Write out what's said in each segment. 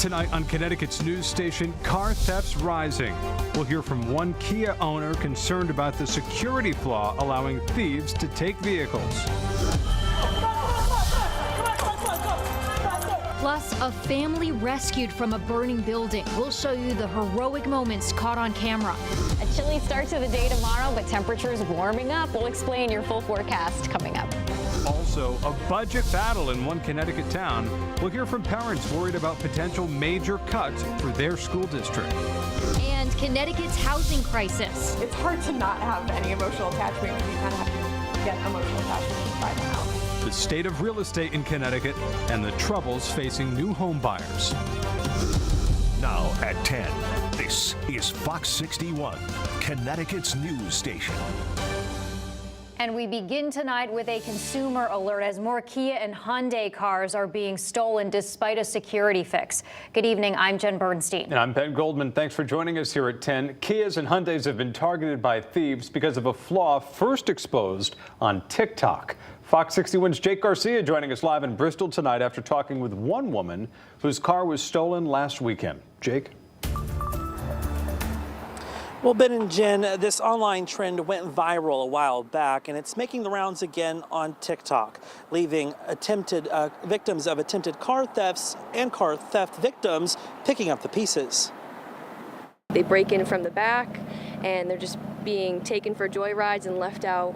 Tonight on Connecticut's news station, car thefts rising. We'll hear from one Kia owner concerned about the security flaw allowing thieves to take vehicles. Plus, a family rescued from a burning building. We'll show you the heroic moments caught on camera. A chilly start to the day tomorrow, but temperatures warming up. We'll explain your full forecast coming up. Also, a budget battle in one Connecticut town. We'll hear from parents worried about potential major cuts for their school district. And Connecticut's housing crisis. It's hard to not have any emotional attachment because you kind of have to get emotional attachment to buy the house. The state of real estate in Connecticut and the troubles facing new home buyers. Now at 10, this is Fox 61, Connecticut's news station. And we begin tonight with a consumer alert as more Kia and Hyundai cars are being stolen despite a security fix. Good evening, I'm Jen Bernstein. And I'm Ben Goldman. Thanks for joining us here at 10. Kias and Hyundais have been targeted by thieves because of a flaw first exposed on TikTok. Fox 61's Jake Garcia joining us live in Bristol tonight after talking with one woman whose car was stolen last weekend. Jake? Well, Ben and Jen, this online trend went viral a while back, and it's making the rounds again on TikTok, leaving victims of attempted car thefts and car theft victims picking up the pieces. They break in from the back, and they're just being taken for joyrides and left out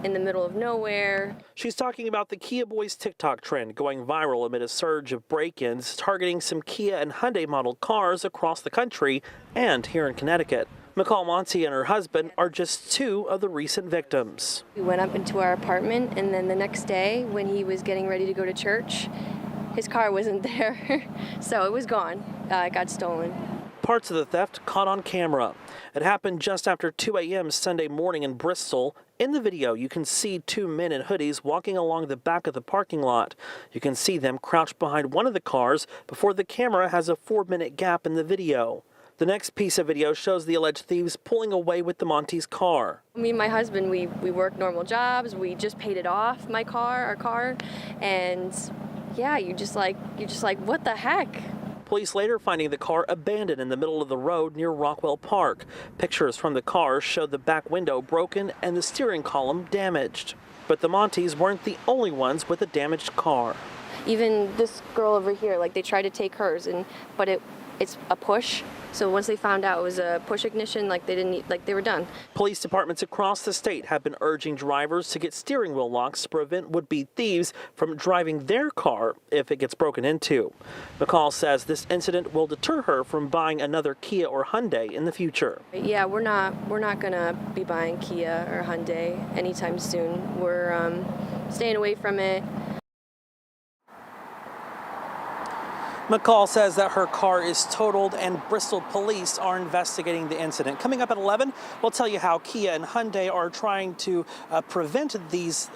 in the middle of nowhere. She's talking about the Kia Boys TikTok trend going viral amid a surge of break-ins targeting some Kia and Hyundai model cars across the country and here in Connecticut. McCall Monty and her husband are just two of the recent victims. We went up into our apartment, and then the next day when he was getting ready to go to church, his car wasn't there. So it was gone. It got stolen. Parts of the theft caught on camera. It happened just after 2 a.m. Sunday morning in Bristol. In the video, you can see two men in hoodies walking along the back of the parking lot. You can see them crouched behind one of the cars before the camera has a 4-minute gap in the video. The next piece of video shows the alleged thieves pulling away with the Monty's car. Me and my husband, we work normal jobs. We just paid it off, our car, and yeah, you're just like, what the heck? Police later finding the car abandoned in the middle of the road near Rockwell Park. Pictures from the car showed the back window broken and the steering column damaged. But the Montys weren't the only ones with a damaged car. Even this girl over here, they tried to take hers, but it's a push. So once they found out it was a push ignition, they were done. Police departments across the state have been urging drivers to get steering wheel locks to prevent would-be thieves from driving their car if it gets broken into. McCall says this incident will deter her from buying another Kia or Hyundai in the future. Yeah, we're not gonna be buying Kia or Hyundai anytime soon. We're staying away from it. McCall says that her car is totaled and Bristol police are investigating the incident. Coming up at 11, we'll tell you how Kia and Hyundai are trying to prevent this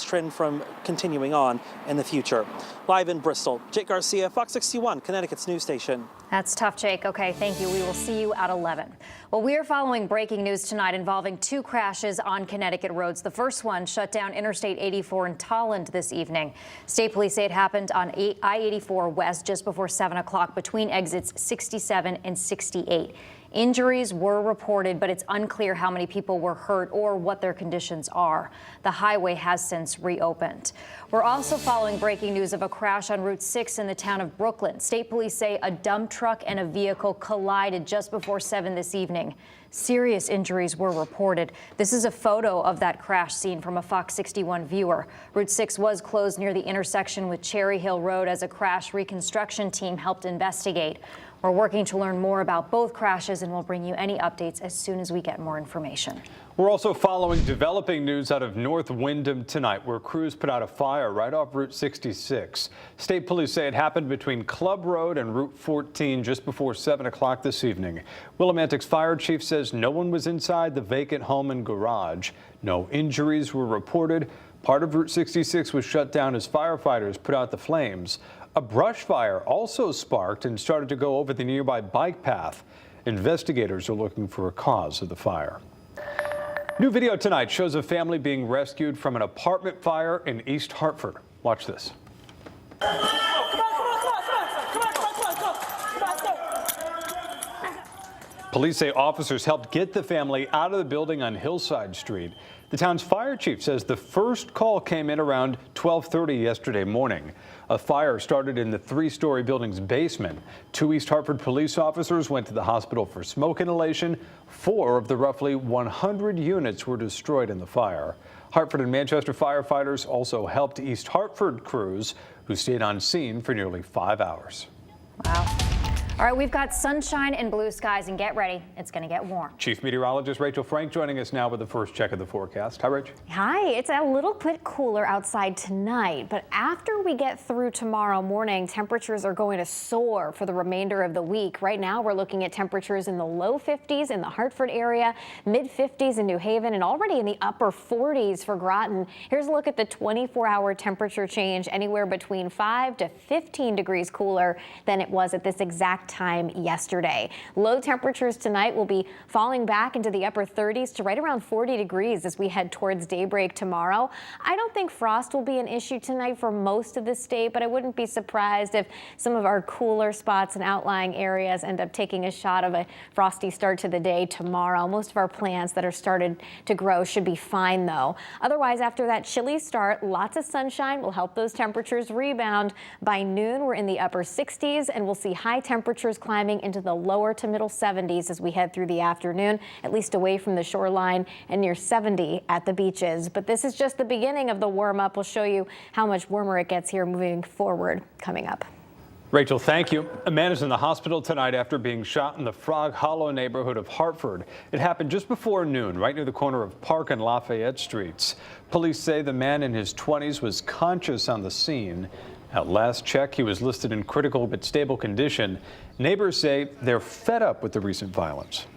trend from continuing on in the future. Live in Bristol, Jake Garcia, Fox 61, Connecticut's news station. That's tough, Jake. Okay, thank you. We will see you at 11. Well, we are following breaking news tonight involving two crashes on Connecticut roads. The first one shut down Interstate 84 in Tolland this evening. State police say it happened on I-84 West just before 7 o'clock between exits 67 and 68. Injuries were reported, but it's unclear how many people were hurt or what their conditions are. The highway has since reopened. We're also following breaking news of a crash on Route 6 in the town of Brooklyn. State police say a dump truck and a vehicle collided just before 7 this evening. Serious injuries were reported. This is a photo of that crash scene from a Fox 61 viewer. Route 6 was closed near the intersection with Cherry Hill Road as a crash reconstruction team helped investigate. We're working to learn more about both crashes, and we'll bring you any updates as soon as we get more information. We're also following developing news out of North Windham tonight, where crews put out a fire right off Route 66. State police say it happened between Club Road and Route 14 just before 7 o'clock this evening. Willimantic's fire chief says no one was inside the vacant home and garage. No injuries were reported. Part of Route 66 was shut down as firefighters put out the flames. A brush fire also sparked and started to go over the nearby bike path. Investigators are looking for a cause of the fire. New video tonight shows a family being rescued from an apartment fire in East Hartford. Watch this. Police say officers helped get the family out of the building on Hillside Street. The town's fire chief says the first call came in around 12:30 yesterday morning. A fire started in the three-story building's basement. 2 East Hartford police officers went to the hospital for smoke inhalation. 4 of the roughly 100 units were destroyed in the fire. Hartford and Manchester firefighters also helped East Hartford crews, who stayed on scene for nearly 5 hours. Wow. All right, we've got sunshine and blue skies, and get ready, it's going to get warm. Chief Meteorologist Rachel Frank joining us now with the first check of the forecast. Hi, Rach. Hi, it's a little bit cooler outside tonight, but after we get through tomorrow morning, temperatures are going to soar for the remainder of the week. Right now, we're looking at temperatures in the low 50s in the Hartford area, mid 50s in New Haven, and already in the upper 40s for Groton. Here's a look at the 24-hour temperature change, anywhere between 5 to 15 degrees cooler than it was at this exact time yesterday. Low temperatures tonight will be falling back into the upper 30s to right around 40 degrees as we head towards daybreak tomorrow. I don't think frost will be an issue tonight for most of the state, but I wouldn't be surprised if some of our cooler spots and outlying areas end up taking a shot of a frosty start to the day tomorrow. Most of our plants that are started to grow should be fine though. Otherwise, after that chilly start, lots of sunshine will help those temperatures rebound. By noon, we're in the upper 60s and we'll see high temperatures climbing into the lower to middle 70s as we head through the afternoon, at least away from the shoreline, and near 70 at the beaches. But this is just the beginning of the warm up. We'll show you how much warmer it gets here moving forward coming up. Rachel, thank you. A man is in the hospital tonight after being shot in the Frog Hollow neighborhood of Hartford. It happened just before noon, right near the corner of Park and Lafayette Streets. Police say the man in his 20s was conscious on the scene. At last check, he was listed in critical but stable condition. Neighbors say they're fed up with the recent violence.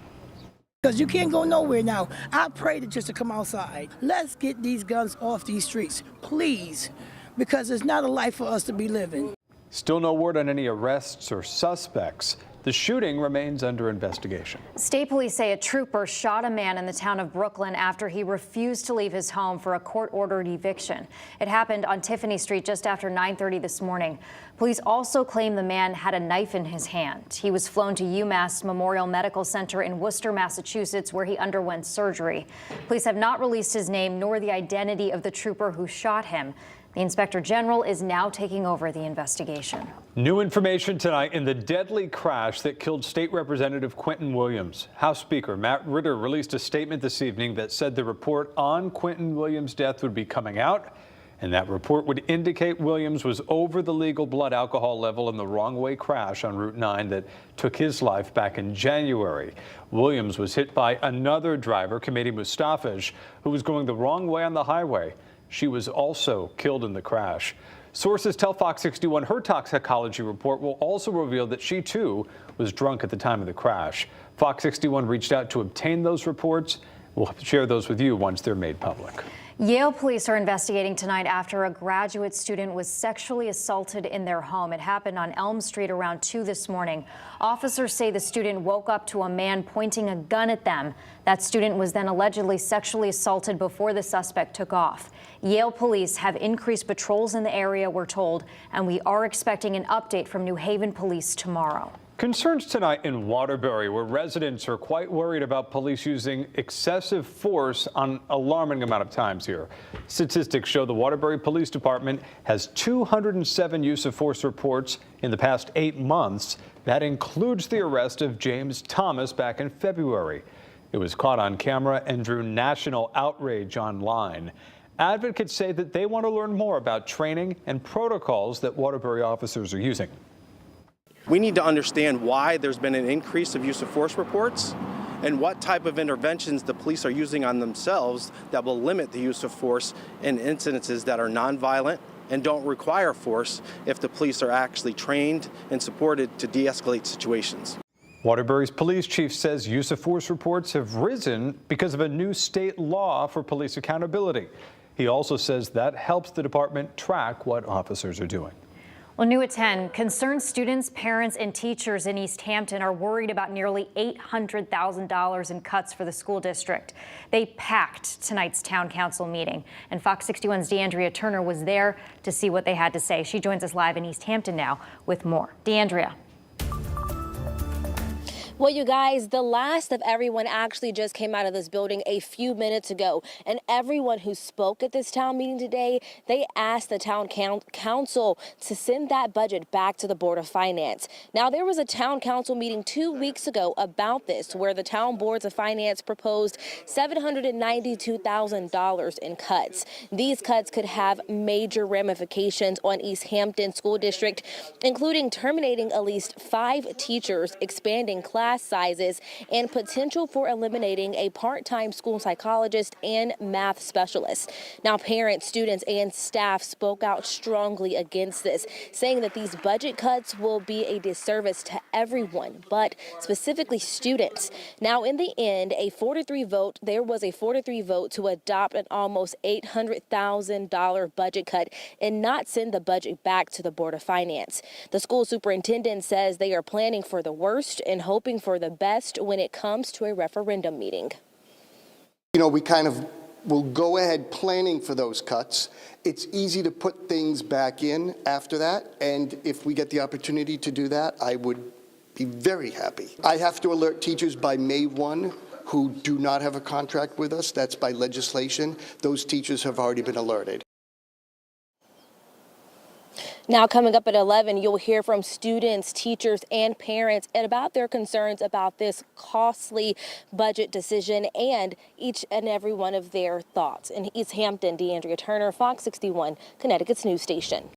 Because you can't go nowhere now. I pray that just to come outside. Let's get these guns off these streets, please, because it's not a life for us to be living. Still no word on any arrests or suspects. The shooting remains under investigation. State police say a trooper shot a man in the town of Brooklyn after he refused to leave his home for a court-ordered eviction. It happened on Tiffany Street just after 9:30 this morning. Police also claim the man had a knife in his hand. He was flown to UMass Memorial Medical Center in Worcester, Massachusetts, where he underwent surgery. Police have not released his name nor the identity of the trooper who shot him. The Inspector General is now taking over the investigation. New information tonight in the deadly crash that killed State Representative Quentin Williams. House Speaker Matt Ritter released a statement this evening that said the report on Quentin Williams' death would be coming out, and that report would indicate Williams was over the legal blood alcohol level in the wrong-way crash on Route 9 that took his life back in January. Williams was hit by another driver, Kamedi Mustafish, who was going the wrong way on the highway. She was also killed in the crash. Sources tell Fox 61 her toxicology report will also reveal that she, too, was drunk at the time of the crash. Fox 61 reached out to obtain those reports. We'll share those with you once they're made public. Yale police are investigating tonight after a graduate student was sexually assaulted in their home. It happened on Elm Street around 2 this morning. Officers say the student woke up to a man pointing a gun at them. That student was then allegedly sexually assaulted before the suspect took off. Yale police have increased patrols in the area, we're told, and we are expecting an update from New Haven police tomorrow. Concerns tonight in Waterbury, where residents are quite worried about police using excessive force on alarming amount of times here. Statistics show the Waterbury Police Department has 207 use of force reports in the past 8 months. That includes the arrest of James Thomas back in February. It was caught on camera and drew national outrage online. Advocates say that they want to learn more about training and protocols that Waterbury officers are using. We need to understand why there's been an increase of use of force reports and what type of interventions the police are using on themselves that will limit the use of force in incidences that are nonviolent and don't require force if the police are actually trained and supported to de-escalate situations. Waterbury's police chief says use of force reports have risen because of a new state law for police accountability. He also says that helps the department track what officers are doing. Well, new at 10, concerned students, parents, and teachers in East Hampton are worried about nearly $800,000 in cuts for the school district. They packed tonight's town council meeting, and Fox 61's DeAndrea Turner was there to see what they had to say. She joins us live in East Hampton now with more. DeAndrea. Well, you guys, the last of everyone actually just came out of this building a few minutes ago, and everyone who spoke at this town meeting today, they asked the town council to send that budget back to the Board of Finance. Now, there was a town council meeting 2 weeks ago about this, where the town boards of finance proposed $792,000 in cuts. These cuts could have major ramifications on East Hampton School District, including terminating at least 5 teachers, expanding class sizes, and potential for eliminating a part-time school psychologist and math specialist. Now, parents, students, and staff spoke out strongly against this, saying that these budget cuts will be a disservice to everyone, but specifically students. Now, in the end, there was a 4-3 vote to adopt an almost $800,000 budget cut and not send the budget back to the Board of Finance. The school superintendent says they are planning for the worst and hoping for the best when it comes to a referendum meeting. You know, we kind of will go ahead planning for those cuts. It's easy to put things back in after that, and if we get the opportunity to do that, I would be very happy. I have to alert teachers by May 1 who do not have a contract with us. That's by legislation. Those teachers have already been alerted. Now, coming up at 11, you'll hear from students, teachers, and parents about their concerns about this costly budget decision and each and every one of their thoughts. In East Hampton, Deandrea Turner, Fox 61, Connecticut's news station.